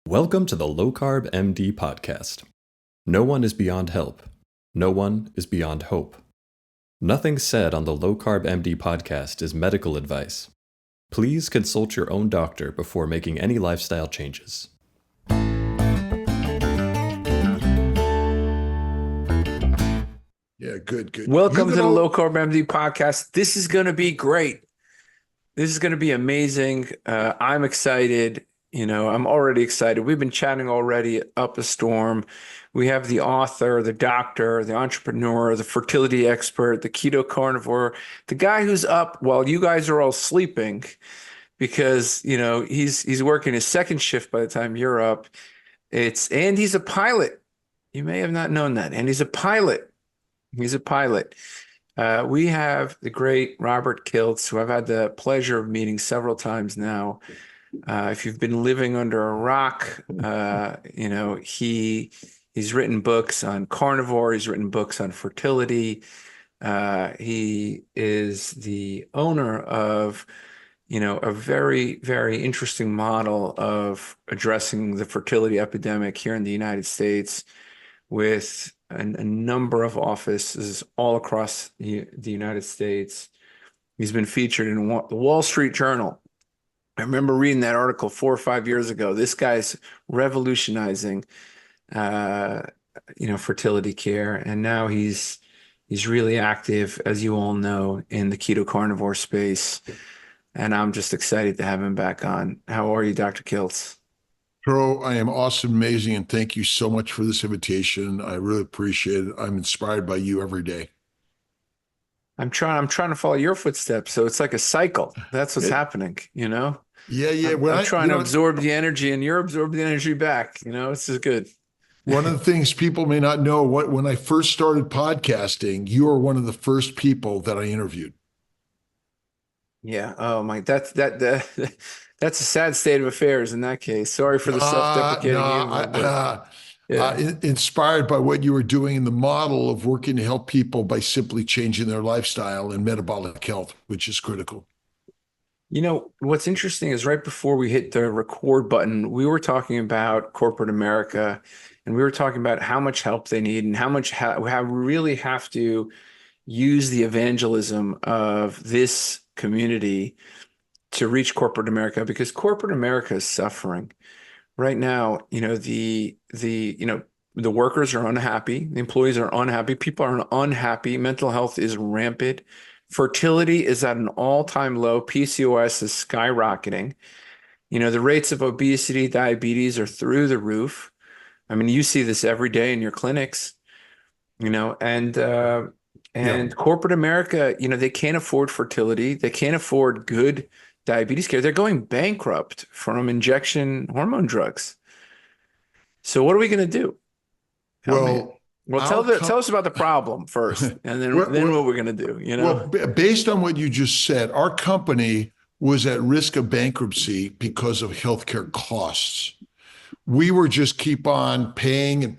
Welcome to the Low Carb MD podcast. No one is beyond help. No one is beyond hope. Nothing said on the Low Carb MD podcast is medical advice. Please consult your own doctor before making any lifestyle changes. Yeah, good. Welcome to the Low Carb MD podcast. This is going to be great. This is going to be amazing. I'm excited. I'm already excited. We've been chatting already up a storm. We have the author, the doctor, the entrepreneur, the fertility expert, the keto carnivore, the guy who's up while you guys are all sleeping because, he's working his second shift by the time you're up. And he's a pilot. You may have not known that. And he's a pilot. He's a pilot. We have the great Robert Kiltz, who I've had the pleasure of meeting several times now. If you've been living under a rock, he's written books on carnivore. He's written books on fertility. He is the owner of, a very, very interesting model of addressing the fertility epidemic here in the United States with a number of offices all across the United States. He's been featured in the Wall Street Journal. I remember reading that article 4 or 5 years ago. This guy's revolutionizing, fertility care. And now he's really active, as you all know, in the keto carnivore space. And I'm just excited to have him back on. How are you, Dr. Kiltz? Tro, I am awesome, amazing, and thank you so much for this invitation. I really appreciate it. I'm inspired by you every day. I'm trying to follow your footsteps, so it's like a cycle. That's what's happening, Yeah. I'm trying to absorb the energy, and you're absorbing the energy back. This is good. One of the things people may not know, when I first started podcasting, you were one of the first people that I interviewed. Yeah. Oh my, that's a sad state of affairs in that case. Sorry for the self-deprecating humor. Inspired by what you were doing in the model of working to help people by simply changing their lifestyle and metabolic health, which is critical. What's interesting is right before we hit the record button, we were talking about corporate America, and we were talking about how much help they need and how we really have to use the evangelism of this community to reach corporate America, because corporate America is suffering right now. The workers are unhappy, the employees are unhappy, people are unhappy, mental health is rampant, fertility is at an all-time low, PCOS is skyrocketing. The rates of obesity, diabetes are through the roof. I mean, you see this every day in your clinics, and corporate America, they can't afford fertility, they can't afford good diabetes care. They're going bankrupt from injection hormone drugs. So what are we going to do? Tell us about the problem first, and then what we're going to do. Well, based on what you just said, our company was at risk of bankruptcy because of healthcare costs. We were just keep on paying, and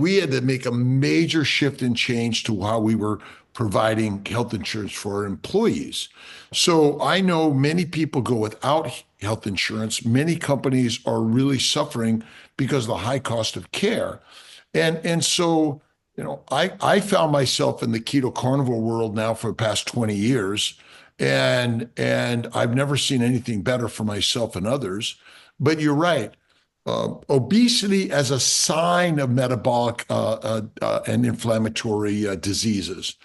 we had to make a major shift and change to how we were providing health insurance for our employees. So I know many people go without health insurance. Many companies are really suffering because of the high cost of care. And so, I found myself in the keto carnivore world now for the past 20 years, and I've never seen anything better for myself and others. But you're right. Obesity as a sign of metabolic and inflammatory diseases.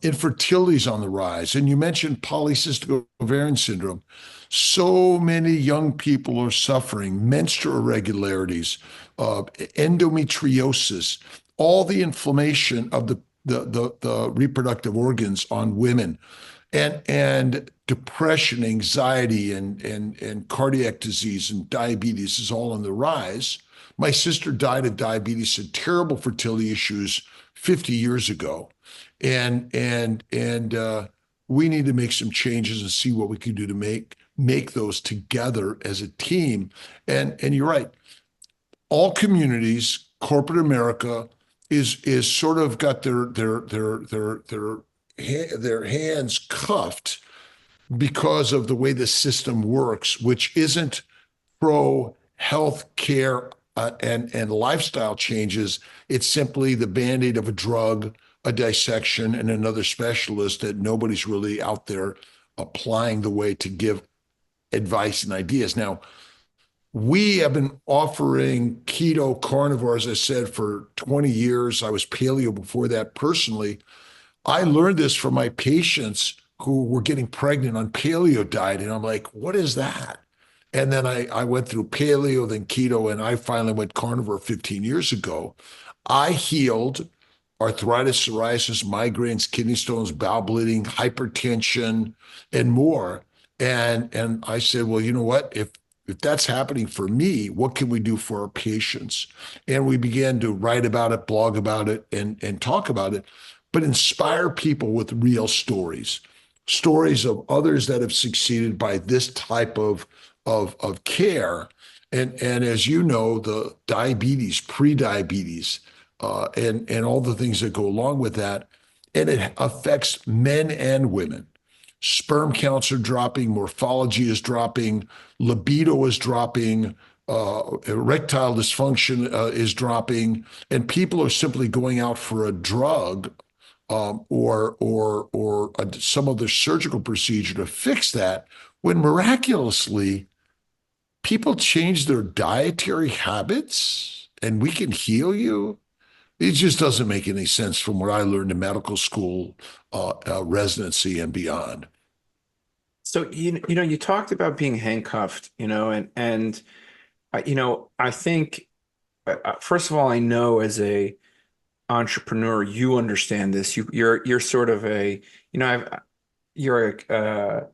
Infertility is on the rise. And you mentioned polycystic ovarian syndrome. So many young people are suffering menstrual irregularities, endometriosis, all the inflammation of the reproductive organs on women. And depression, anxiety, and cardiac disease and diabetes is all on the rise. My sister died of diabetes and terrible fertility issues 50 years ago. And we need to make some changes and see what we can do to make those together as a team. And you're right. All communities, corporate America is sort of got their hands cuffed because of the way the system works, which isn't pro healthcare and lifestyle changes. It's simply the band-aid of a drug, a dissection, and another specialist that nobody's really out there applying the way to give advice and ideas. Now, we have been offering keto carnivore, as I said, for 20 years. I was paleo before that personally. I learned this from my patients who were getting pregnant on paleo diet. And I'm like, what is that? And then I went through paleo, then keto, and I finally went carnivore 15 years ago. I healed arthritis, psoriasis, migraines, kidney stones, bowel bleeding, hypertension, and more. And I said, well, you know what? If that's happening for me, what can we do for our patients? And we began to write about it, blog about it, and talk about it, but inspire people with real stories, stories of others that have succeeded by this type of care. And as you know, the diabetes, pre-diabetes, and all the things that go along with that, and it affects men and women. Sperm counts are dropping, morphology is dropping, libido is dropping, erectile dysfunction is dropping, and people are simply going out for a drug or some other surgical procedure to fix that, when miraculously people change their dietary habits and we can heal you. It just doesn't make any sense from what I learned in medical school, residency, and beyond. So you talked about being handcuffed, I think first of all, I know as a entrepreneur, you understand this. You're sort of a, you're a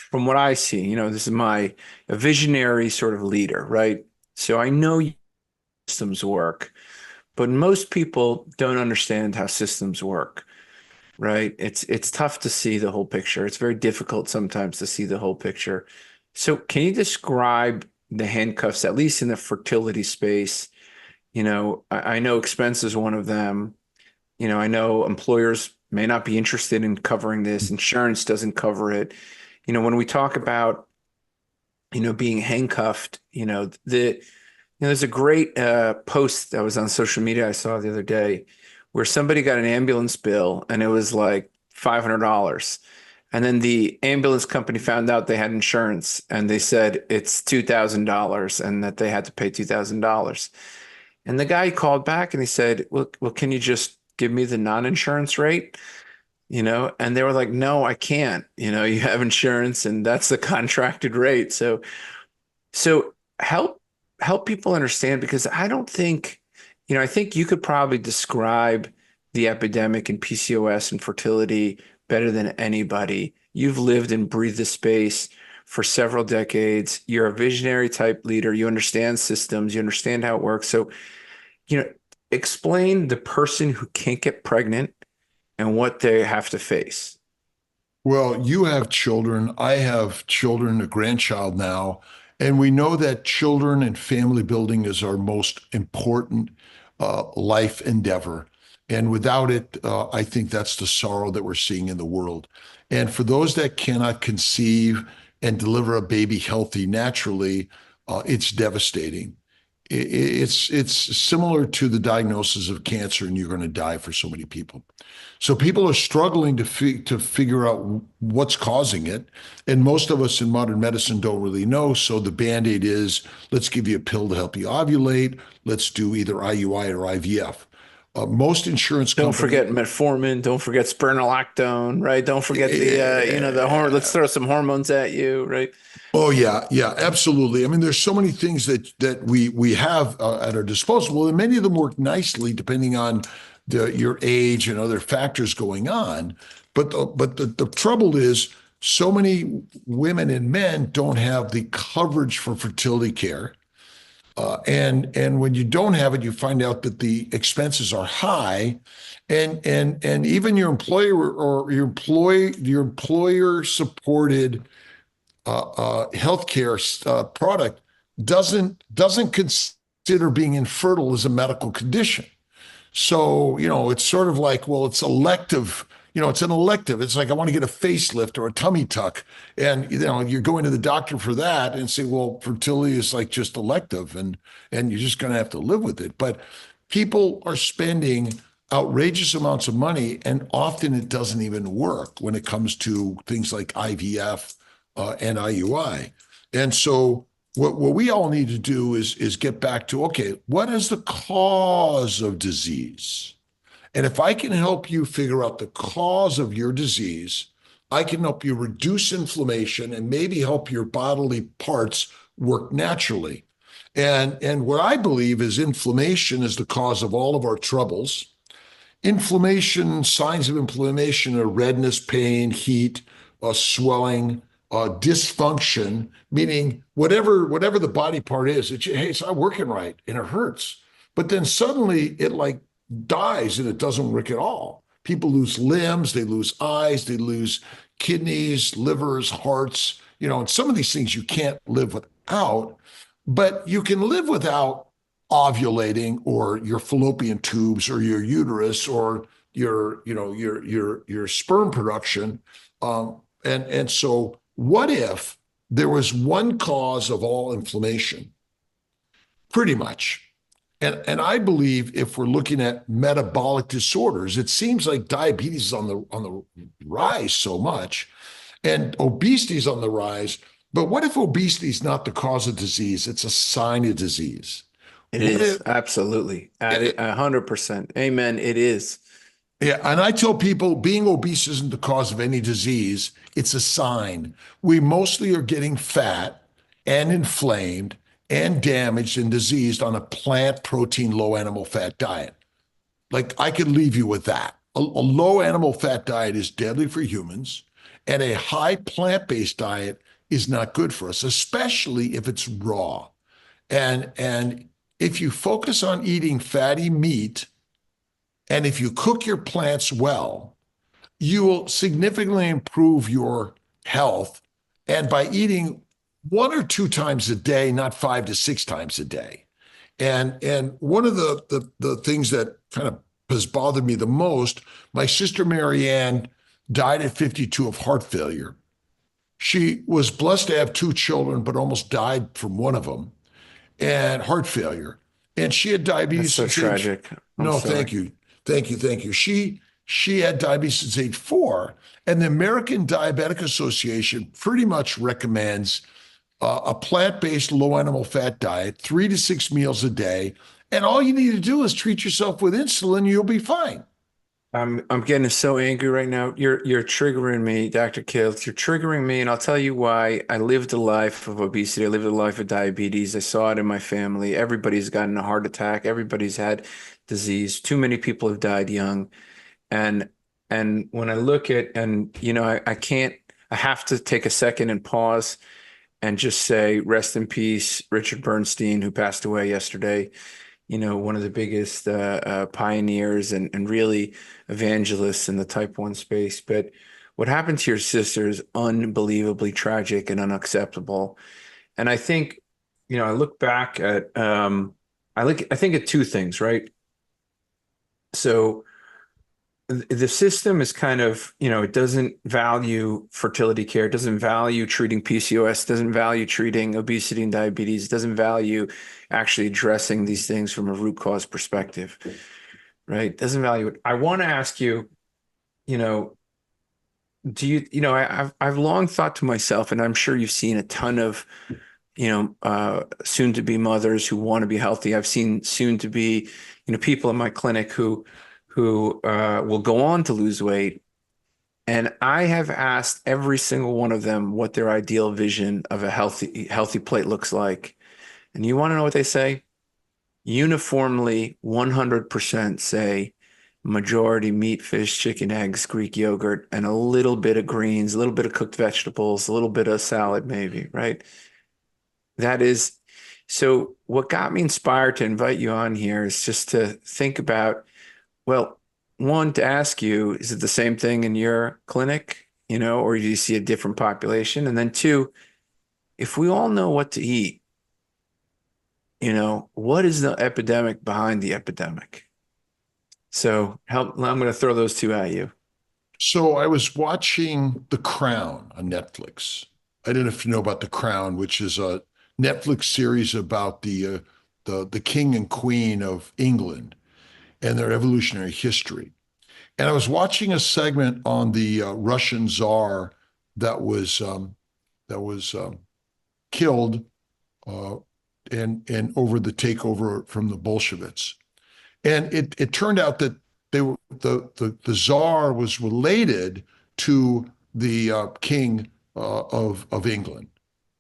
from what I see, this is a visionary sort of leader, right? So I know systems work, but most people don't understand how systems work, right? It's tough to see the whole picture. It's very difficult sometimes to see the whole picture. So can you describe the handcuffs, at least in the fertility space? I know expense is one of them. I know employers may not be interested in covering this. Insurance doesn't cover it. When we talk about, being handcuffed, there's a great post that was on social media I saw the other day where somebody got an ambulance bill and it was like $500. And then the ambulance company found out they had insurance and they said it's $2,000 and that they had to pay $2,000. And the guy called back and he said, well, can you just give me the non-insurance rate? And they were like, no, I can't. You have insurance and that's the contracted rate. So help people understand, because I don't think, I think you could probably describe the epidemic in PCOS and fertility better than anybody. You've lived and breathed the space for several decades. You're a visionary type leader. You understand systems. You understand how it works. So, explain the person who can't get pregnant and what they have to face. Well, you have children. I have children, a grandchild now. And we know that children and family building is our most important life endeavor. And without it, I think that's the sorrow that we're seeing in the world. And for those that cannot conceive and deliver a baby healthy naturally, it's devastating. It's similar to the diagnosis of cancer, and you're going to die for so many people. So people are struggling to figure out what's causing it. And most of us in modern medicine don't really know. So the Band-Aid is, let's give you a pill to help you ovulate. Let's do either IUI or IVF. Most insurance Don't companies— forget metformin. Don't forget spironolactone, right? Don't forget the hormone. Let's throw some hormones at you, right? Oh yeah, absolutely. I mean, there's so many things that we have at our disposal, and many of them work nicely depending on your age and other factors going on. But the trouble is, so many women and men don't have the coverage for fertility care. And when you don't have it, you find out that the expenses are high, and even your employer or your employer supported healthcare product doesn't consider being infertile as a medical condition. So it's sort of like, well, it's elective it's an elective. It's like, I want to get a facelift or a tummy tuck. And, you're going to the doctor for that and say, well, fertility is like just elective and you're just going to have to live with it. But people are spending outrageous amounts of money, and often it doesn't even work when it comes to things like IVF and IUI. And so what we all need to do is get back to, okay, what is the cause of disease? And if I can help you figure out the cause of your disease, I can help you reduce inflammation and maybe help your bodily parts work naturally. And what I believe is inflammation is the cause of all of our troubles. Inflammation, signs of inflammation are redness, pain, heat, swelling, dysfunction, meaning whatever the body part is, hey, it's not working right and it hurts. But then suddenly it like dies and it doesn't work at all. People lose limbs, they lose eyes, they lose kidneys, livers, hearts, and some of these things you can't live without, but you can live without ovulating or your fallopian tubes or your uterus or your sperm production. And so what if there was one cause of all inflammation? Pretty much. And I believe if we're looking at metabolic disorders, it seems like diabetes is on the rise so much, and obesity is on the rise. But what if obesity is not the cause of disease? It's a sign of disease. It is, absolutely. 100%. Amen. It is. Yeah, and I tell people being obese isn't the cause of any disease. It's a sign. We mostly are getting fat and inflamed and damaged and diseased on a plant protein, low animal fat diet. Like, I could leave you with that. A low animal fat diet is deadly for humans, and a high plant-based diet is not good for us, especially if it's raw. And if you focus on eating fatty meat, and if you cook your plants well, you will significantly improve your health. And by eating 1 or 2 times a day, not 5 to 6 times a day. And one of the things that kind of has bothered me the most, my sister Marianne died at 52 of heart failure. She was blessed to have 2 children, but almost died from one of them, and heart failure. And she had diabetes. That's so tragic. No, thank you. Thank you. She had diabetes since age 4, and the American Diabetic Association pretty much recommends a plant-based low animal fat diet, 3 to 6 meals a day, and all you need to do is treat yourself with insulin, you'll be fine. I'm getting so angry right now. You're triggering me, Dr. Kiltz. You're triggering me, and I'll tell you why. I lived a life of obesity. I lived a life of diabetes. I saw it in my family. Everybody's gotten a heart attack. Everybody's had disease. Too many people have died young. And when I look at, I have to take a second and pause and just say, rest in peace, Richard Bernstein, who passed away yesterday. One of the biggest pioneers and really evangelists in the type 1 space. But what happened to your sister is unbelievably tragic and unacceptable. And I think, I look back at, I think of 2 things, right? So the system is kind of, it doesn't value fertility care. It doesn't value treating PCOS, doesn't value treating obesity and diabetes, doesn't value actually addressing these things from a root cause perspective, right? Doesn't value it. I want to ask you, do you, I've long thought to myself, and I'm sure you've seen a ton of, soon to be mothers who want to be healthy. I've seen soon to be, people in my clinic who will go on to lose weight. And I have asked every single one of them what their ideal vision of a healthy plate looks like. And you want to know what they say? Uniformly, 100% say majority meat, fish, chicken, eggs, Greek yogurt, and a little bit of greens, a little bit of cooked vegetables, a little bit of salad, maybe, right? That is, so what got me inspired to invite you on here is just to think about, well, one, to ask you, is it the same thing in your clinic, or do you see a different population? And then 2, if we all know what to eat, what is the epidemic behind the epidemic? So I'm going to throw those 2 at you. So I was watching The Crown on Netflix. I don't know if you know about The Crown, which is a Netflix series about the king and queen of England and their evolutionary history. And I was watching a segment on the Russian Tsar that was killed uh, and over the takeover from the Bolsheviks. And it turned out that the czar was related to the king of England,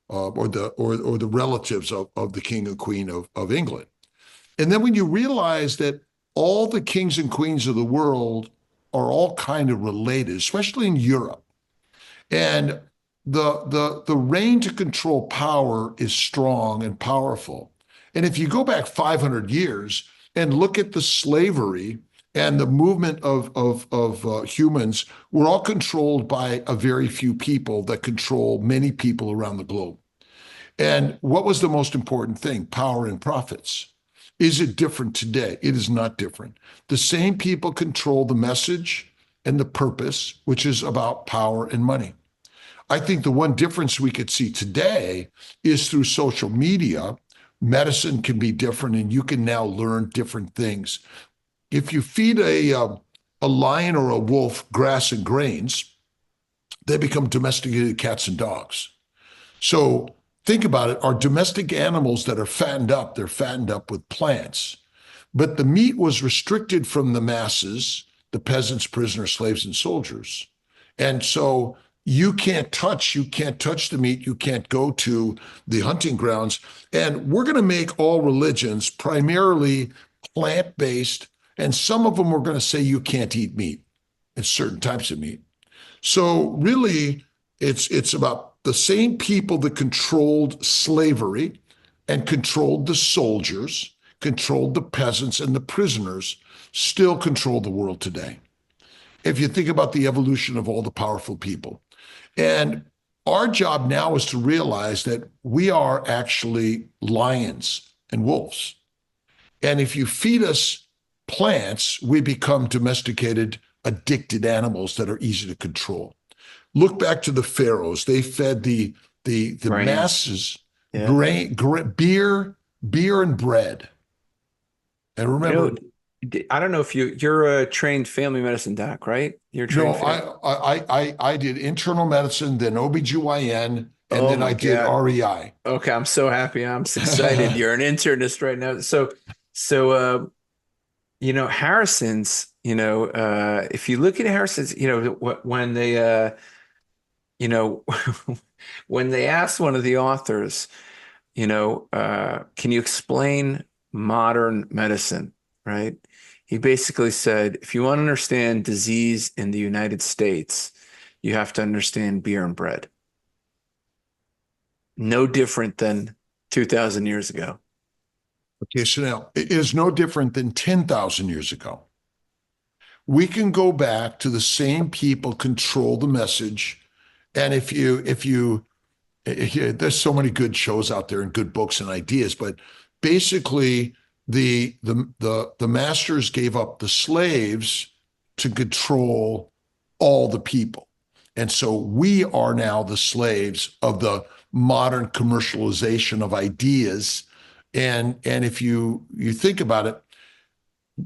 or the relatives of the king and queen of England. And then when you realize that all the kings and queens of the world are all kind of related, especially in Europe, and the reign to control power is strong and powerful. And if you go back 500 years and look at the slavery and the movement of humans, we're all controlled by a very few people that control many people around the globe. And what was the most important thing? Power and profits. Is it different today? It is not different. The same people control the message and the purpose, which is about power and money. I think the one difference we could see today is through social media. Medicine can be different, and you can now learn different things. If you feed a lion or a wolf grass and grains, they become domesticated cats and dogs. So think about it. Our domestic animals that are fattened up, they're fattened up with plants. But the meat was restricted from the masses, the peasants, prisoners, slaves, and soldiers. And so you can't touch the meat. You can't go to the hunting grounds. And we're going to make all religions primarily plant-based. And some of them are going to say you can't eat meat and certain types of meat. So really, it's about the same people that controlled slavery and controlled the soldiers, controlled the peasants and the prisoners, still control the world today. If you think about the evolution of all the powerful people. And our job now is to realize that we are actually lions and wolves. And if you feed us plants, we become domesticated, addicted animals that are easy to control. Look back to the pharaohs. They fed the Right. masses Yeah. beer and bread. And You remember, know, I don't know if you're a trained family medicine doc, right? You're a no, trained I did internal medicine, then OBGYN, and Oh then my I did God. REI. Okay, I'm so happy. I'm so excited. You're an internist right now. So Harrison's, if you look at Harrison's, when they you know, when they asked one of the authors, can you explain modern medicine, right? He basically said, if you want to understand disease in the United States, you have to understand beer and bread. No different than 2,000 years ago. Okay, so now it is no different than 10,000 years ago. We can go back to the same people control the message. And there's so many good shows out there and good books and ideas, but basically the masters gave up the slaves to control all the people. And so we are now the slaves of the modern commercialization of ideas. And if you think about it,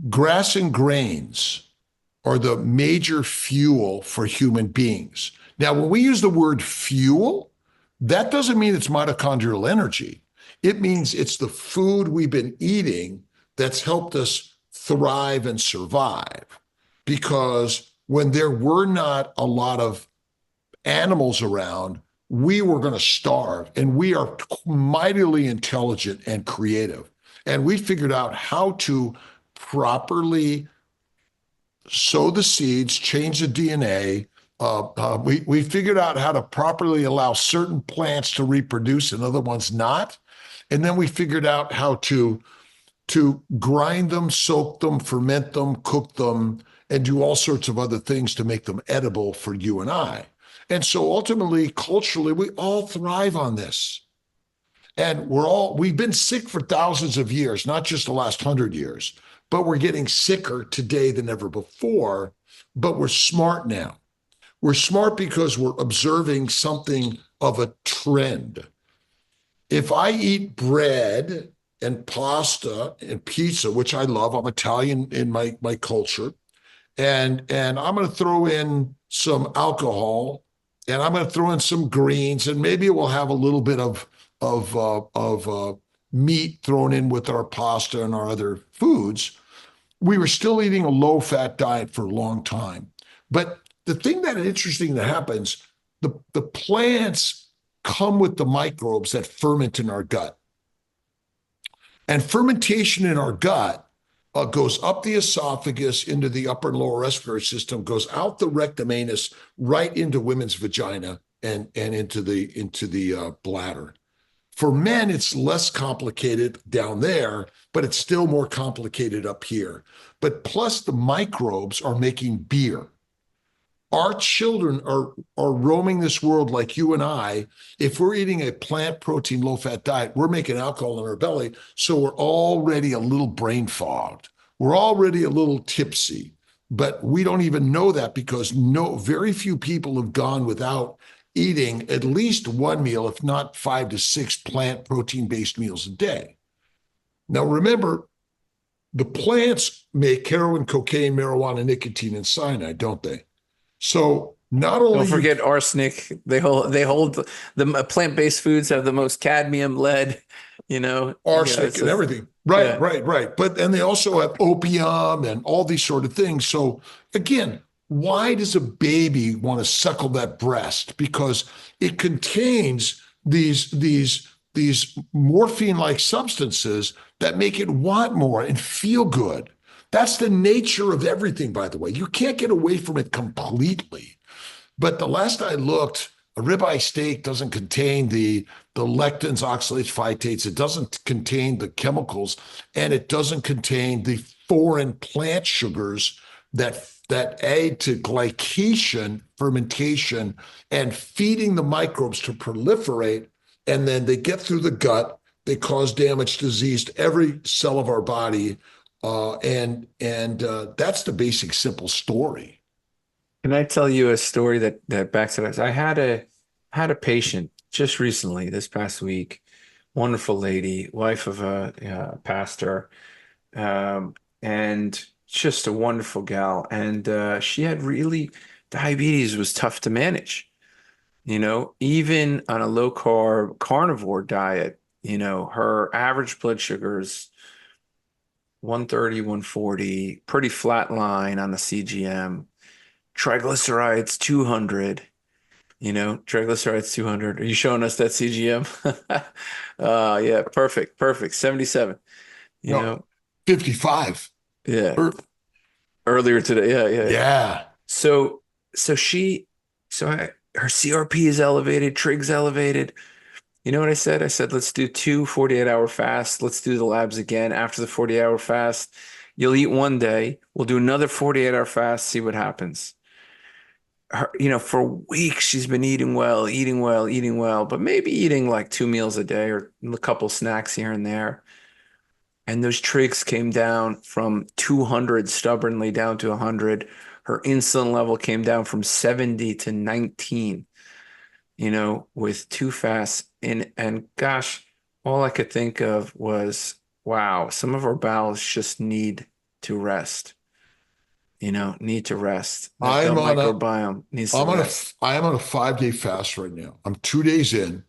grass and grains are the major fuel for human beings. Now, when we use the word fuel, that doesn't mean it's mitochondrial energy. It means it's the food we've been eating that's helped us thrive and survive. Because when there were not a lot of animals around, we were going to starve. And we are mightily intelligent and creative. And we figured out how to properly sow the seeds, change the DNA. We figured out how to properly allow certain plants to reproduce and other ones not. And then we figured out how to grind them, soak them, ferment them, cook them, and do all sorts of other things to make them edible for you and I. And so ultimately, culturally, we all thrive on this. And we've been sick for thousands of years, not just the last 100 years, but we're getting sicker today than ever before, but we're smart now. We're smart because we're observing something of a trend. If I eat bread and pasta and pizza, which I love, I'm Italian in my culture, and I'm going to throw in some alcohol, and I'm going to throw in some greens, and maybe we'll have a little bit of meat thrown in with our pasta and our other foods. We were still eating a low-fat diet for a long time. But the thing that is interesting that happens, the plants come with the microbes that ferment in our gut. And fermentation in our gut goes up the esophagus into the upper and lower respiratory system, goes out the rectum anus, right into women's vagina and into the bladder. For men, it's less complicated down there, but it's still more complicated up here. But plus the microbes are making beer. Our children are roaming this world like you and I. If we're eating a plant protein, low fat diet, we're making alcohol in our belly. So we're already a little brain fogged. We're already a little tipsy, but we don't even know that because very few people have gone without eating at least one meal, if not 5 to 6 plant protein-based meals a day. Now, remember, the plants make heroin, cocaine, marijuana, nicotine, and cyanide, don't they? So not only don't forget arsenic. They hold the plant-based foods have the most cadmium, lead, arsenic and everything. Right, yeah. Right. But and they also have opium and all these sort of things. So again, why does a baby want to suckle that breast? Because it contains these morphine-like substances that make it want more and feel good. That's the nature of everything, by the way. You can't get away from it completely. But the last I looked, a ribeye steak doesn't contain the lectins, oxalates, phytates. It doesn't contain the chemicals, and it doesn't contain the foreign plant sugars that aid to glycation, fermentation, and feeding the microbes to proliferate. And then they get through the gut. They cause damage, disease to every cell of our body. And that's the basic, simple story. Can I tell you a story that backs it up? I had a patient just recently, this past week, wonderful lady, wife of a pastor, and just a wonderful gal. And she had diabetes was tough to manage. Even on a low carb carnivore diet, her average blood sugars 130, 140, pretty flat line on the CGM. Triglycerides 200, triglycerides 200. Are you showing us that CGM? Yeah, perfect. 77, no, 55. Yeah. Earlier today. Yeah. So her CRP is elevated, trig's elevated. You know what I said? I said, let's do 2 48-hour fasts. Let's do the labs again. After the 48-hour fast, you'll eat one day. We'll do another 48-hour fast, see what happens. For weeks, she's been eating well, but maybe eating like 2 meals a day or a couple snacks here and there. And those trigs came down from 200 stubbornly down to 100. Her insulin level came down from 70 to 19. With 2 fasts. And gosh, all I could think of was, wow, some of our bowels just need to rest. Need to rest. I am on microbiome needs to rest. I am on a 5-day fast right now. I'm 2 days in.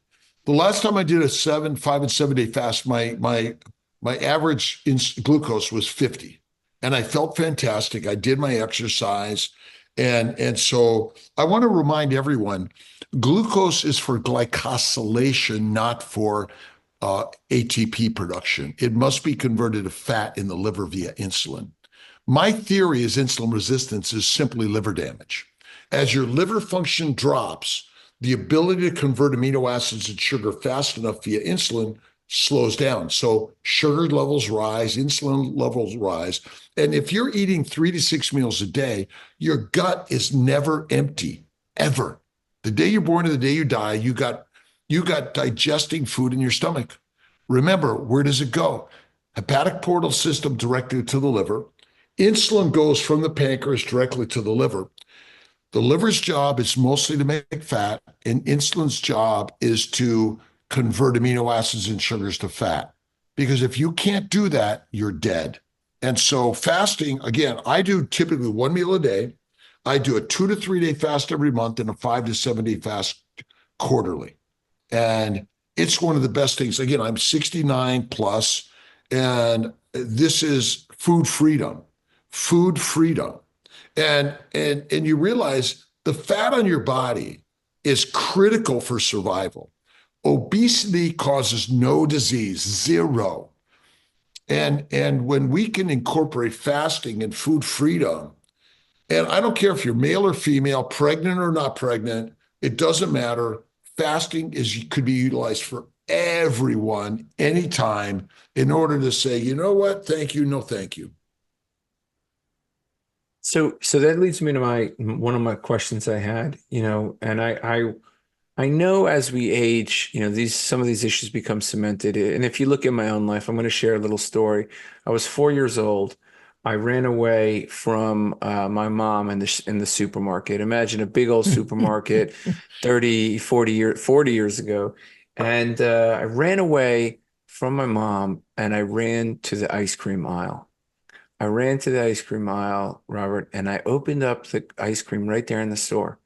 The last time I did a 5 and 7-day fast, my average glucose was 50, and I felt fantastic. I did my exercise. And so I want to remind everyone, glucose is for glycosylation, not for ATP production. It must be converted to fat in the liver via insulin. My theory is insulin resistance is simply liver damage. As your liver function drops, the ability to convert amino acids and sugar fast enough via insulin slows down. So sugar levels rise, insulin levels rise. And if you're eating 3 to 6 meals a day, your gut is never empty, ever. The day you're born to the day you die, you got digesting food in your stomach. Remember, where does it go? Hepatic portal system directly to the liver. Insulin goes from the pancreas directly to the liver. The liver's job is mostly to make fat, and insulin's job is to convert amino acids and sugars to fat. Because if you can't do that, you're dead. And so fasting, again, I do typically one meal a day. I do a 2 to 3 day fast every month and a 5 to 7 day fast quarterly. And it's one of the best things. Again, I'm 69 plus, and this is food freedom, food freedom. And you realize the fat on your body is critical for survival. Obesity causes no disease, zero. And when we can incorporate fasting and food freedom, and I don't care if you're male or female, pregnant or not pregnant, it doesn't matter. Fasting could be utilized for everyone, anytime, in order to say, you know what, thank you, no thank you. So that leads me to one of my questions I had, and I know as we age, some of these issues become cemented. And if you look at my own life, I'm going to share a little story. I was 4 years old. I ran away from my mom in the supermarket. Imagine a big old supermarket 40 years ago. And I ran away from my mom, and I ran to the ice cream aisle. I ran to the ice cream aisle, Robert, and I opened up the ice cream right there in the store.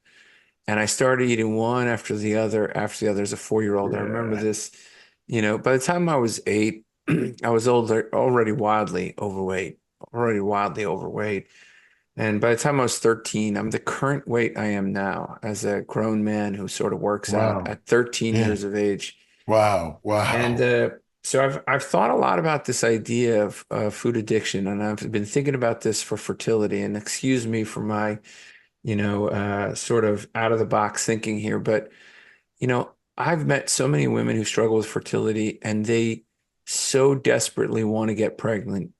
And I started eating one after the other as a 4-year-old. I remember this, by the time I was 8, I was already wildly overweight. And by the time I was 13, I'm the current weight I am now as a grown man who sort of works out at 13 years of age. Wow. And so I've thought a lot about this idea of food addiction, and I've been thinking about this for fertility. And excuse me for my, sort of out of the box thinking here, but I've met so many women who struggle with fertility, and they so desperately want to get pregnant,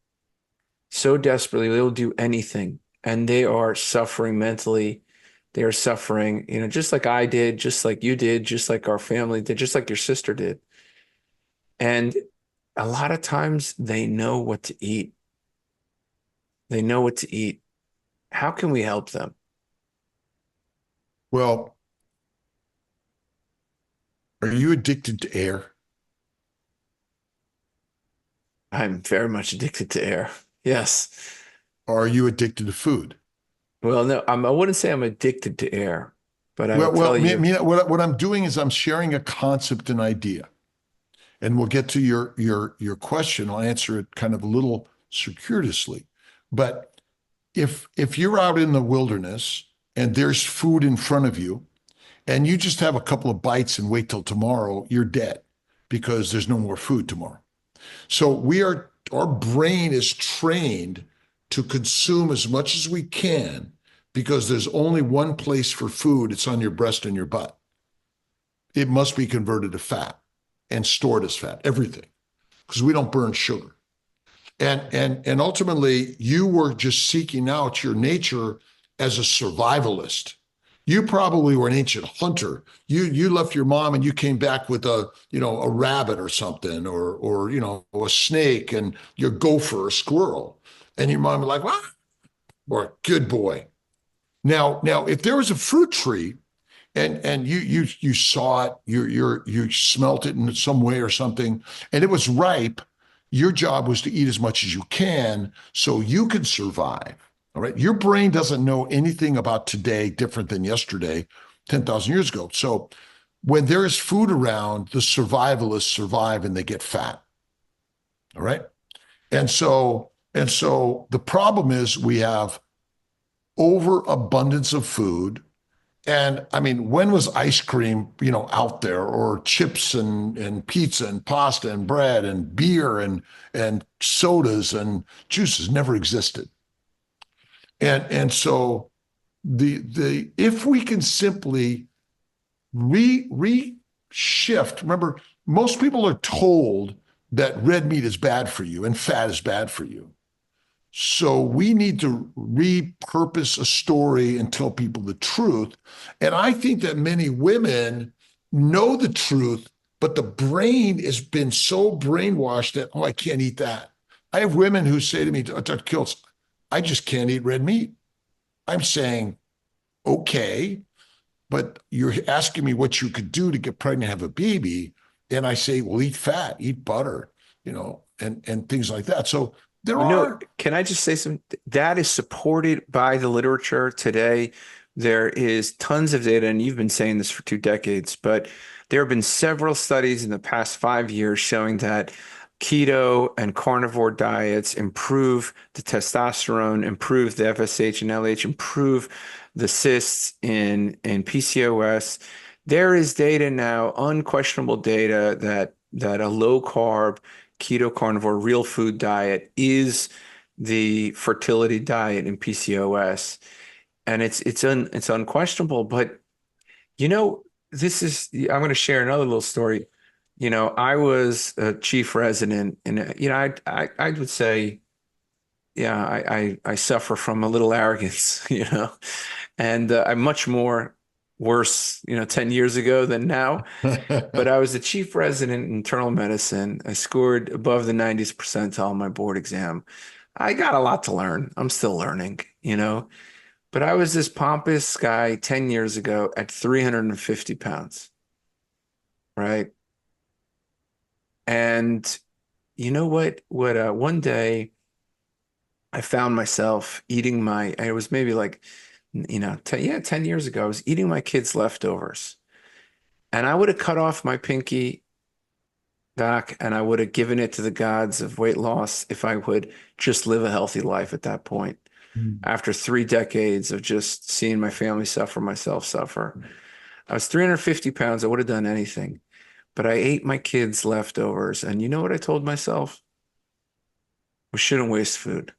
so desperately they'll do anything, and they are suffering mentally. They are suffering, just like I did, just like you did, just like our family did, just like your sister did. And a lot of times they know what to eat. They know what to eat. How can we help them? Well, are you addicted to air? I'm very much addicted to air. Yes. Or are you addicted to food? Well, no, I wouldn't say I'm addicted to air, but I will tell you. What I'm doing is I'm sharing a concept, an idea. And we'll get to your question. I'll answer it kind of a little circuitously. But if you're out in the wilderness and there's food in front of you, and you just have a couple of bites and wait till tomorrow, you're dead, because there's no more food tomorrow. So our brain is trained to consume as much as we can, because there's only one place for food. It's on your breast and your butt. It must be converted to fat and stored as fat, everything, because we don't burn sugar. And ultimately, you were just seeking out your nature as a survivalist. You probably were an ancient hunter. You left your mom and you came back with a rabbit or something, or a snake, and your gopher, a squirrel, and your mom was like, "What?" Or good boy. Now, if there was a fruit tree, and you saw it, you smelt it in some way or something, and it was ripe, your job was to eat as much as you can so you could survive. All right. Your brain doesn't know anything about today different than yesterday, 10,000 years ago. So when there is food around, the survivalists survive and they get fat. All right. And so the problem is we have overabundance of food. And I mean, when was ice cream, out there, or chips and pizza and pasta and bread and beer and sodas and juices? Never existed. And so if we can simply shift, remember, most people are told that red meat is bad for you and fat is bad for you. So we need to repurpose a story and tell people the truth. And I think that many women know the truth, but the brain has been so brainwashed that, I can't eat that. I have women who say to me, Dr. Kiltz, I just can't eat red meat. I'm saying, okay, but you're asking me what you could do to get pregnant and have a baby. And I say, well, eat fat, eat butter, and things like that. So there No, are can I just say something? That is supported by the literature today. There is tons of data, and you've been saying this for 2 decades, but there have been several studies in the past 5 years showing that keto and carnivore diets improve the testosterone, improve the FSH and LH, improve the cysts in PCOS. There is data now, unquestionable data that a low carb keto carnivore real food diet is the fertility diet in PCOS. And it's unquestionable. But this is I'm going to share another little story. I was a chief resident, and I would say, yeah, I suffer from a little arrogance, and I'm much more worse, 10 years ago than now. But I was the chief resident in internal medicine. I scored above the 90th percentile on my board exam. I got a lot to learn. I'm still learning. But I was this pompous guy 10 years ago at 350 pounds, right? And you know what? One day I found myself eating it was maybe like, 10 years ago, I was eating my kids' leftovers. And I would have cut off my pinky, Doc, and I would have given it to the gods of weight loss if I would just live a healthy life at that point. After 3 decades of just seeing my family suffer, myself suffer, I was 350 pounds. I would have done anything, but I ate my kids' leftovers. And you know what I told myself? We shouldn't waste food.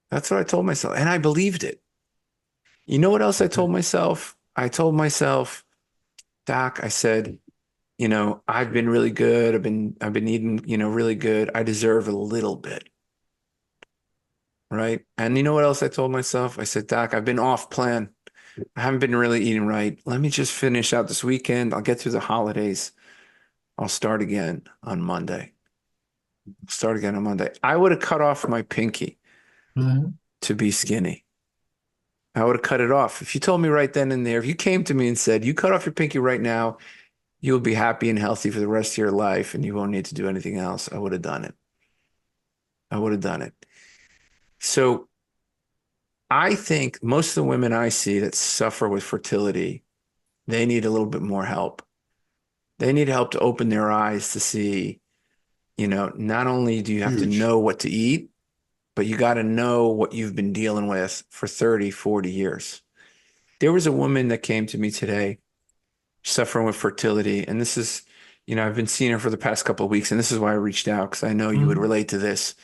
That's what I told myself. And I believed it. You know what else I told myself? I told myself, Doc, I said, I've been really good. I've been eating, really good. I deserve a little bit. Right. And you know what else I told myself? I said, Doc, I've been off plan. I haven't been really eating right. Let me just finish out this weekend. I'll get through the holidays. I'll start again on Monday. Start again on Monday. I would have cut off my pinky Mhm. to be skinny. I would have cut it off. If you told me right then and there, if you came to me and said, you cut off your pinky right now, you'll be happy and healthy for the rest of your life and you won't need to do anything else, I would have done it. I would have done it. So I think most of the women I see that suffer with fertility, they need a little bit more help. They need help to open their eyes to see, not only do you have to Huge. know what to eat, but you got to know what you've been dealing with for 30, 40 years. There was a woman that came to me today suffering with fertility. And this is, I've been seeing her for the past couple of weeks, and this is why I reached out because I know you would Mhm. relate to this.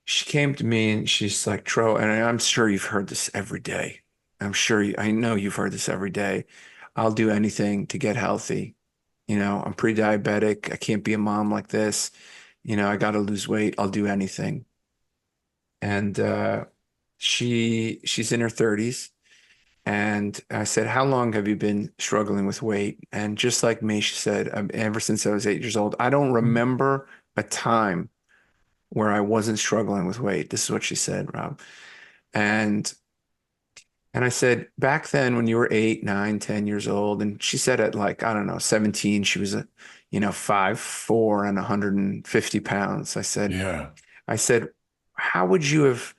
She came to me and she's like, Tro, and I'm sure you've heard this every day. I know you've heard this every day. I'll do anything to get healthy. I'm pre-diabetic. I can't be a mom like this. I got to lose weight. I'll do anything. And she's in her 30s. And I said, how long have you been struggling with weight? And just like me, she said, ever since I was 8 years old, I don't remember a time where I wasn't struggling with weight. This is what she said, Rob. And and I said, back then when you were 8, 9, 10 years old, and she said at like, I don't know, 17, she was 5'4" and 150 pounds. Yeah. I said, how would you have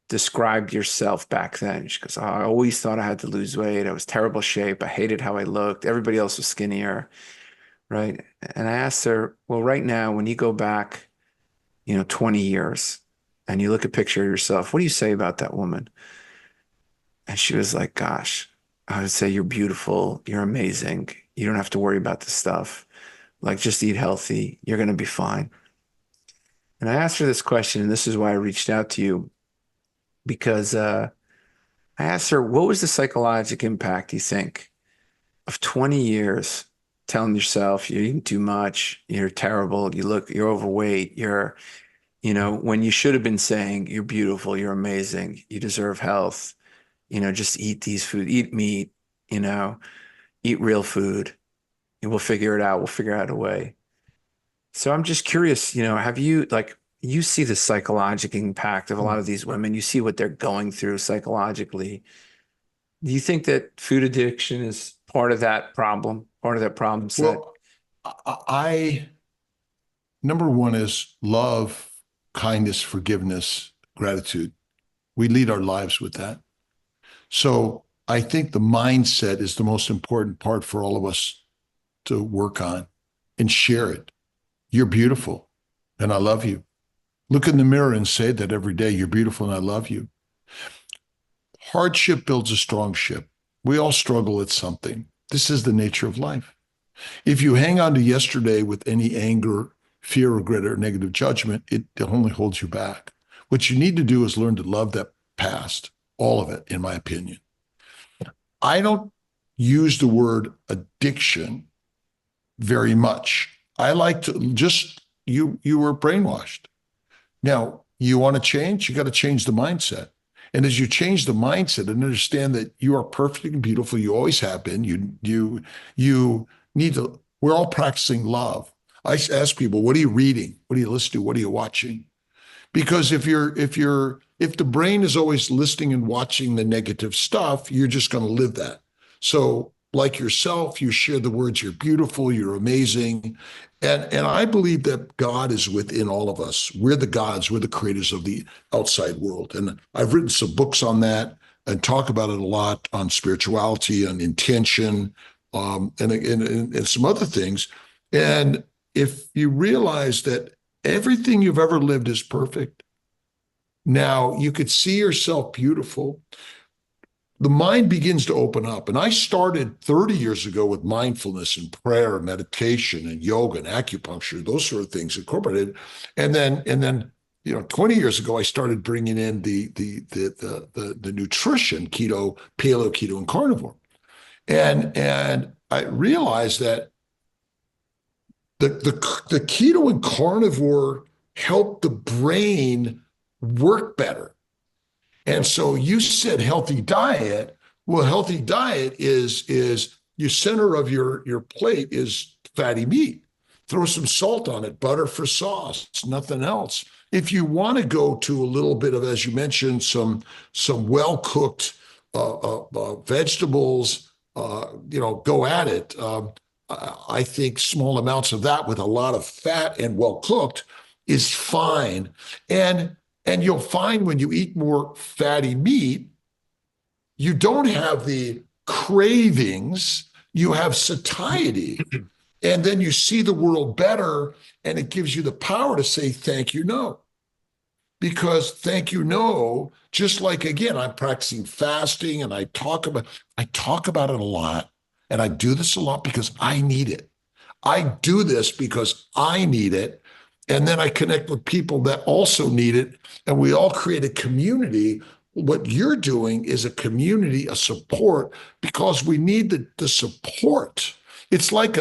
described yourself back then? She goes, oh, I always thought I had to lose weight. I was terrible shape. I hated how I looked. Everybody else was skinnier, right? And I asked her, well, right now, when you go back, 20 years and you look at a picture of yourself, what do you say about that woman? And she was like, gosh, I would say you're beautiful. You're amazing. You don't have to worry about this stuff. Like, just eat healthy. You're going to be fine. And I asked her this question, and this is why I reached out to you because I asked her, what was the psychological impact, you think, of 20 years telling yourself you're eating too much, you're terrible, you're overweight, when you should have been saying you're beautiful, you're amazing, you deserve health, just eat these food, eat meat, you know, eat real food, and we'll figure it out. We'll figure out a way. So I'm just curious, have you like you see the psychological impact of a lot of these women. You see what they're going through psychologically. Do you think that food addiction is part of that problem set? Well, number one is love, kindness, forgiveness, gratitude. We lead our lives with that. So I think the mindset is the most important part for all of us to work on and share it. You're beautiful and I love you. Look in the mirror and say that every day. You're beautiful and I love you. Hardship builds a strong ship. We all struggle at something. This is the nature of life. If you hang on to yesterday with any anger, fear, regret, or negative judgment, it only holds you back. What you need to do is learn to love that past, all of it, in my opinion. I don't use the word addiction very much. I like to just, you were brainwashed. Now, you want to change, you got to change the mindset. And as you change the mindset and understand that you are perfect and beautiful, you always have been, you need to, we're all practicing love. I ask people, what are you reading? What are you listening to? What are you watching? Because if the brain is always listening and watching the negative stuff, you're just going to live that. So like yourself, you share the words, you're beautiful, you're amazing. And I believe that God is within all of us. We're the gods, we're the creators of the outside world. And I've written some books on that and talk about it a lot on spirituality and intention, and some other things. And if you realize that everything you've ever lived is perfect, now you could see yourself beautiful, the mind begins to open up. And I started 30 years ago with mindfulness and prayer, meditation and yoga and acupuncture, those sort of things incorporated. And then 20 years ago, I started bringing in the nutrition, keto, paleo, keto, and carnivore. And I realized that the keto and carnivore help the brain work better. And so you said healthy diet. Well, healthy diet is your center of your plate is fatty meat. Throw some salt on it, butter for sauce, nothing else. If you want to go to a little bit of, as you mentioned, some well-cooked vegetables, go at it. I think small amounts of that with a lot of fat and well-cooked is fine. And you'll find when you eat more fatty meat, you don't have the cravings, you have satiety. And then you see the world better, and it gives you the power to say, thank you, no. Because thank you, no, just like, again, I'm practicing fasting and I talk about it a lot. And I do this a lot because I need it. I do this because I need it. And then I connect with people that also need it. And we all create a community. What you're doing is a community, a support, because we need the support. It's like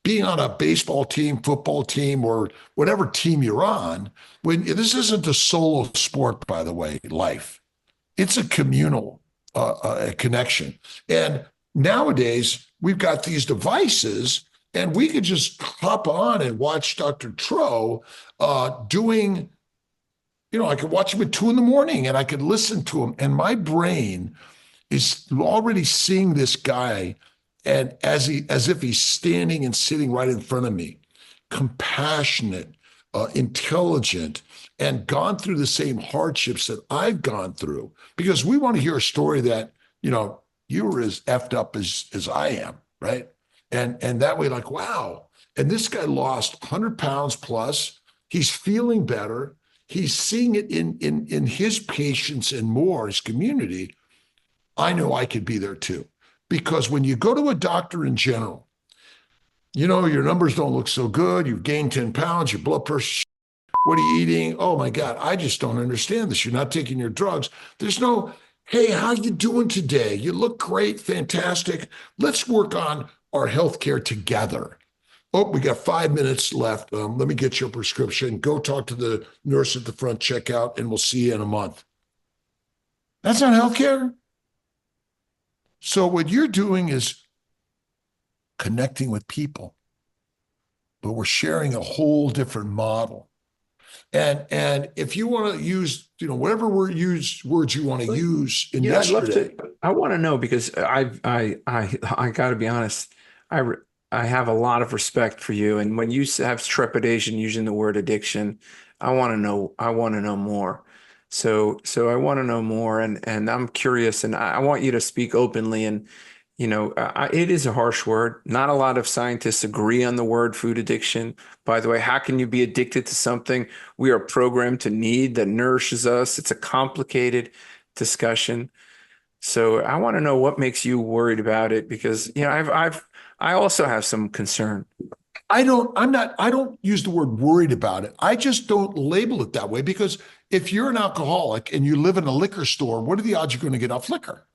being on a baseball team, football team, or whatever team you're on. When this isn't a solo sport, by the way, life. It's a communal connection. And nowadays, we've got these devices, and we could just hop on and watch Dr. Tro doing, I could watch him at 2 a.m. and I could listen to him. And my brain is already seeing this guy and as if he's standing and sitting right in front of me, compassionate, intelligent, and gone through the same hardships that I've gone through. Because we want to hear a story that, you were as effed up as I am, right? And that way, like, wow. And this guy lost 100 pounds plus. He's feeling better. He's seeing it in his patients and more, his community. I know I could be there too. Because when you go to a doctor in general, your numbers don't look so good. You've gained 10 pounds, your blood pressure, what are you eating? Oh my God, I just don't understand this. You're not taking your drugs. There's no, hey, how you doing today? You look great, fantastic. Let's work on our healthcare together. Oh, we got 5 minutes left. Let me get your prescription. Go talk to the nurse at the front checkout, and we'll see you in a month. That's not healthcare. So what you're doing is connecting with people, but we're sharing a whole different model. And if you want to use, whatever words you want to use in Yeah, I'd love yesterday. to. I want to know because I got to be honest. I re- I have a lot of respect for you, and when you have trepidation using the word addiction, I want to know. I want to know more. So I want to know more, and I'm curious, and I want you to speak openly. And it is a harsh word. Not a lot of scientists agree on the word food addiction. By the way, how can you be addicted to something we are programmed to need that nourishes us? It's a complicated discussion. So I want to know what makes you worried about it because I also have some concern. I don't use the word worried about it. I just don't label it that way because if you're an alcoholic and you live in a liquor store, what are the odds you're going to get off liquor?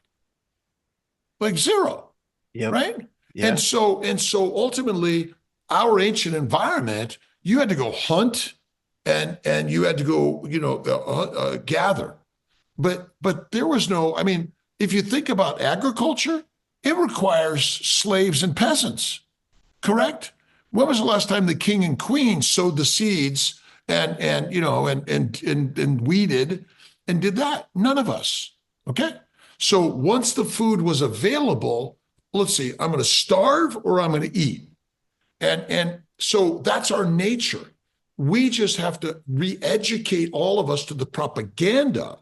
Like zero, Yep. right? Yeah. And so ultimately, our ancient environment, you had to go hunt and you had to go, gather. But there was no, I mean, if you think about agriculture, it requires slaves and peasants, correct? When was the last time the king and queen sowed the seeds and weeded and did that? None of us. Okay. So once the food was available, let's see, I'm going to starve or I'm going to eat. And so that's our nature. We just have to re-educate all of us to the propaganda.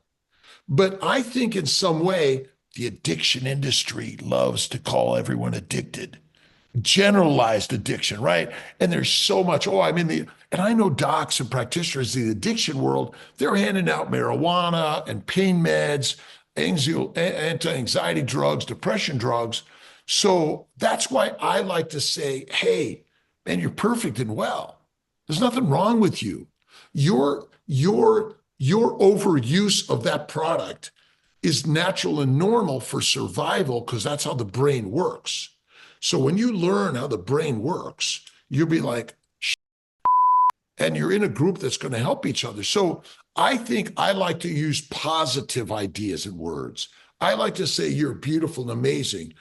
But I think in some way, the addiction industry loves to call everyone addicted. Generalized addiction, right? And there's so much, and I know docs and practitioners in the addiction world, they're handing out marijuana and pain meds, anti-anxiety drugs, depression drugs. So that's why I like to say, hey, man, you're perfect and well. There's nothing wrong with you. Your overuse of that product is natural and normal for survival because that's how the brain works. So when you learn how the brain works, you'll be like, and you're in a group that's going to help each other. So I think I like to use positive ideas and words. I like to say you're beautiful and amazing.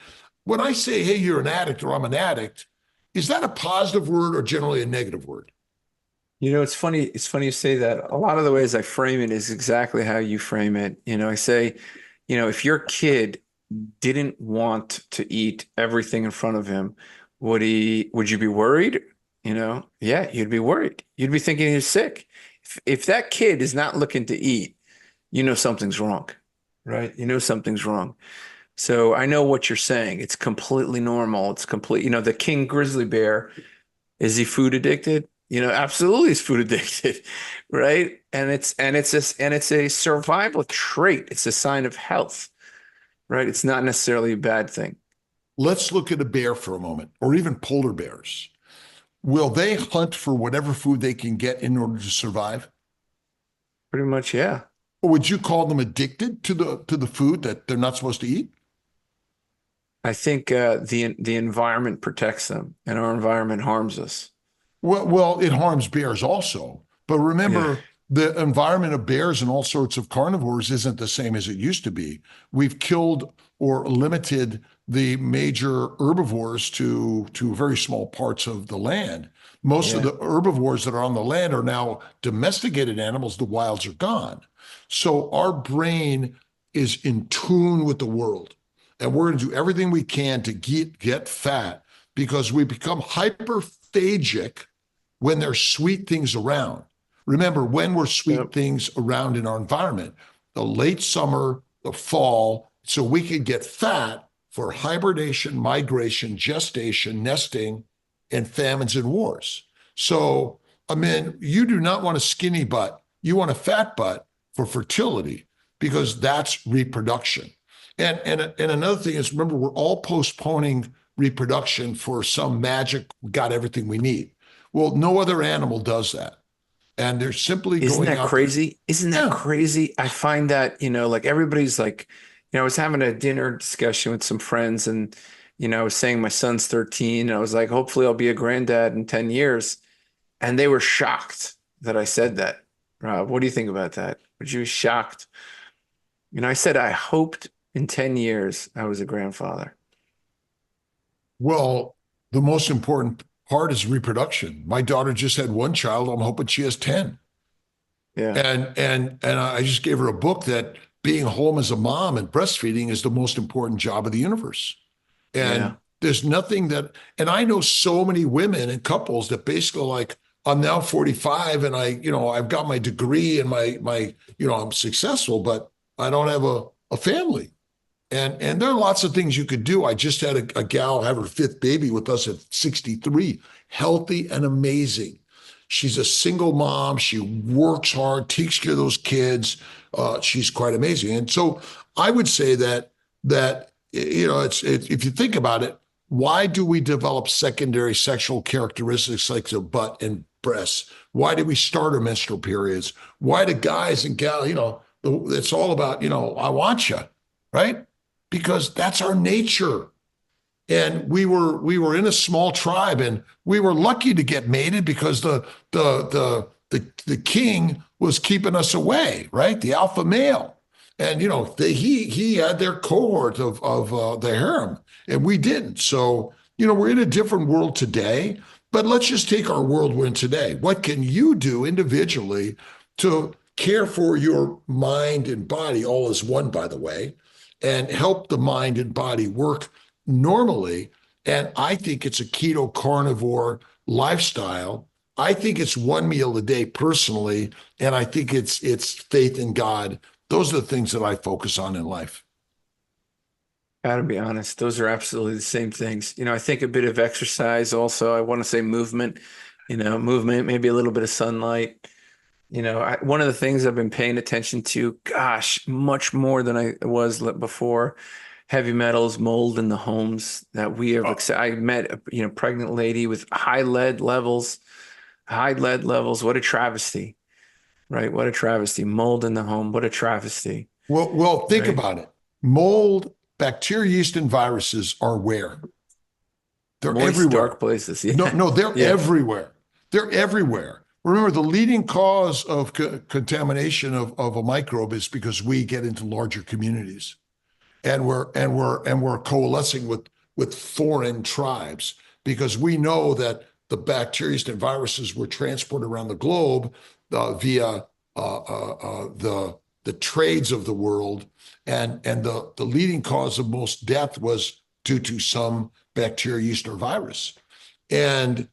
When I say, hey, you're an addict or I'm an addict, is that a positive word or generally a negative word? It's funny. It's funny you say that. A lot of the ways I frame it is exactly how you frame it. I say, if your kid didn't want to eat everything in front of him, would you be worried? Yeah, you'd be worried. You'd be thinking he's sick. If that kid is not looking to eat, something's wrong, right? Something's wrong. So I know what you're saying. It's completely normal. It's complete, the king grizzly bear, is he food addicted? Absolutely he's food addicted, right? And it's a survival trait. It's a sign of health, right? It's not necessarily a bad thing. Let's look at a bear for a moment, or even polar bears. Will they hunt for whatever food they can get in order to survive? Pretty much, yeah. Or would you call them addicted to the food that they're not supposed to eat? I think the environment protects them, and our environment harms us. Well, it harms bears also. But Yeah, remember, the environment of bears and all sorts of carnivores isn't the same as it used to be. We've killed or limited the major herbivores to very small parts of the land. Most of yeah. the herbivores that are on the land are now domesticated animals. The wilds are gone. So our brain is in tune with the world. And we're going to do everything we can to get fat because we become hyperphagic when there's sweet things around. Remember, when were sweet Yep. things around in our environment? The late summer, the fall, so we could get fat for hibernation, migration, gestation, nesting, and famines and wars. So, I mean, you do not want a skinny butt. You want a fat butt for fertility because that's reproduction. And another thing is, remember, we're all postponing reproduction for some magic, got everything we need. Well, no other animal does that. And they're simply Isn't going that out there. crazy? Isn't that Yeah. crazy? I find that, like everybody's like, I was having a dinner discussion with some friends and, I was saying my son's 13 and I was like, hopefully I'll be a granddad in 10 years. And they were shocked that I said that. Rob, what do you think about that? Would you be shocked? I said, I hoped in 10 years I was a grandfather. Well, the most important part is reproduction. My daughter just had one child. I'm hoping she has 10. Yeah. And I just gave her a book that being home as a mom and breastfeeding is the most important job of the universe. Yeah. And there's nothing that, and I know so many women and couples that basically like, I'm now 45 and I've got my degree and I'm successful, but I don't have a family. And there are lots of things you could do. I just had a gal have her fifth baby with us at 63, healthy and amazing. She's a single mom. She works hard, takes care of those kids. She's quite amazing. And so I would say that it's if you think about it, why do we develop secondary sexual characteristics like the butt and breasts? Why do we start our menstrual periods? Why do guys and gals, it's all about, I want you, right? Because that's our nature. And we were in a small tribe, and we were lucky to get mated because the king was keeping us away, right? The alpha male. And he had their cohort of the harem, and we didn't. So we're in a different world today. But let's just take our world we're in today. What can you do individually to care for your mind and body, all as one, by the way, and help the mind and body work normally? And I think it's a keto carnivore lifestyle. I think it's one meal a day personally, and I think it's faith in God. Those are the things that I focus on in life. Gotta be honest, those are absolutely the same things. I think a bit of exercise also. I want to say movement, movement, maybe a little bit of sunlight. One of the things I've been paying attention to, gosh, much more than I was before, heavy metals, mold in the homes that we have. I met a pregnant lady with high lead levels. What a travesty, right? What a travesty. Mold in the home. What a travesty. Well, think right? about it. Mold, bacteria, yeast, and viruses are where? They're Moist, everywhere. dark places. Yeah. No, they're Yeah. everywhere. They're everywhere. Remember, the leading cause of contamination of a microbe is because we get into larger communities, and we're coalescing with foreign tribes, because we know that the bacteria and viruses were transported around the globe via the trades of the world, and the leading cause of most death was due to some bacteria, yeast, or virus. And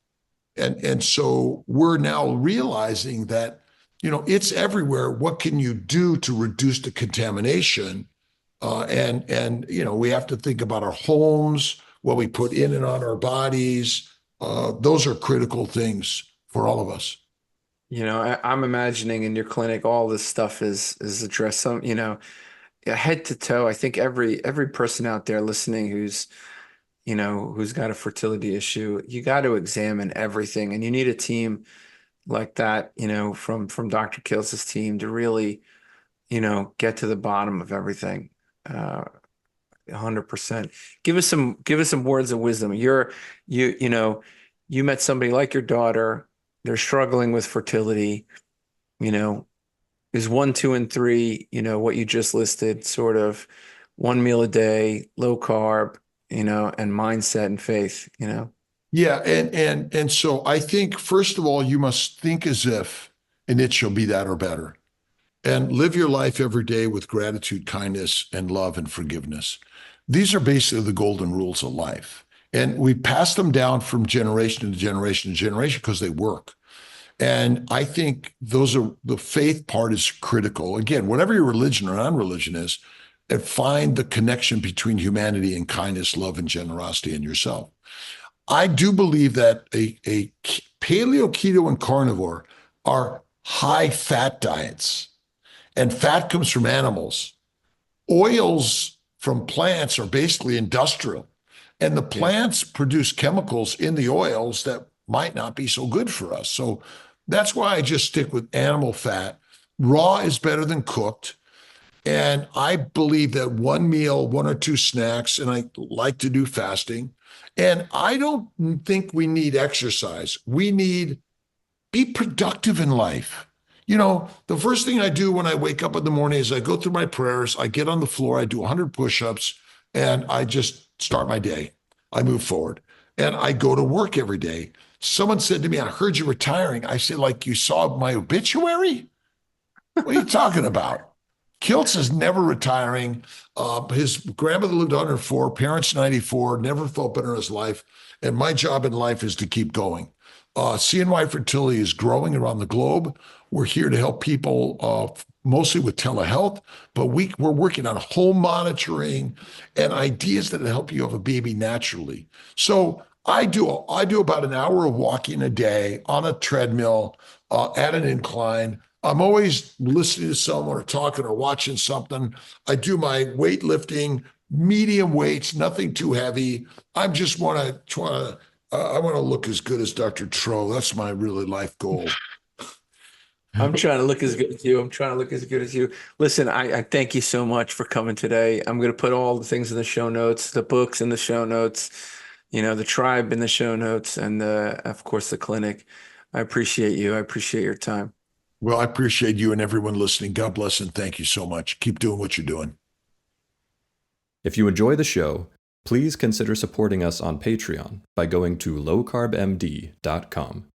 so we're now realizing that, it's everywhere. What can you do to reduce the contamination? And we have to think about our homes, what we put in and on our bodies. Those are critical things for all of us. I'm imagining in your clinic, all this stuff is addressed. Head to toe. I think every person out there listening who's got a fertility issue, you got to examine everything, and you need a team like that, from Dr. Kiltz's team to really, get to the bottom of everything. 100%. Give us some words of wisdom. You met somebody like your daughter. They're struggling with fertility. Is 1, 2, and 3, what you just listed, sort of one meal a day, low carb, and mindset and faith, Yeah, and so I think, first of all, you must think as if, and it shall be that or better, and live your life every day with gratitude, kindness, and love and forgiveness. These are basically the golden rules of life. And we pass them down from generation to generation to generation because they work. And I think the faith part is critical. Again, whatever your religion or non-religion is, and find the connection between humanity and kindness, love, and generosity in yourself. I do believe that a paleo, keto, and carnivore are high fat diets, and fat comes from animals. Oils from plants are basically industrial, and the plants produce chemicals in the oils that might not be so good for us. So that's why I just stick with animal fat. Raw is better than cooked. And I believe that one meal, 1 or 2 snacks, and I like to do fasting. And I don't think we need exercise. We need be productive in life. The first thing I do when I wake up in the morning is I go through my prayers, I get on the floor, I do 100 push-ups, and I just start my day. I move forward. And I go to work every day. Someone said to me, I heard you're retiring. I said, like, you saw my obituary? What are you talking about? Kiltz is never retiring. His grandmother lived 104, parents 94, never felt better in his life. And my job in life is to keep going. CNY Fertility is growing around the globe. We're here to help people mostly with telehealth, but we're working on home monitoring and ideas that help you have a baby naturally. So I do about an hour of walking a day on a treadmill at an incline. I'm always listening to someone or talking or watching something. I do my weightlifting, medium weights, nothing too heavy. I just want to try to, I want to look as good as Dr. Tro. That's my really life goal. I'm trying to look as good as you. I'm trying to look as good as you. Listen, I thank you so much for coming today. I'm going to put all the things in the show notes, the books in the show notes, the tribe in the show notes, and of course the clinic. I appreciate you. I appreciate your time. Well, I appreciate you and everyone listening. God bless and thank you so much. Keep doing what you're doing. If you enjoy the show, please consider supporting us on Patreon by going to lowcarbmd.com.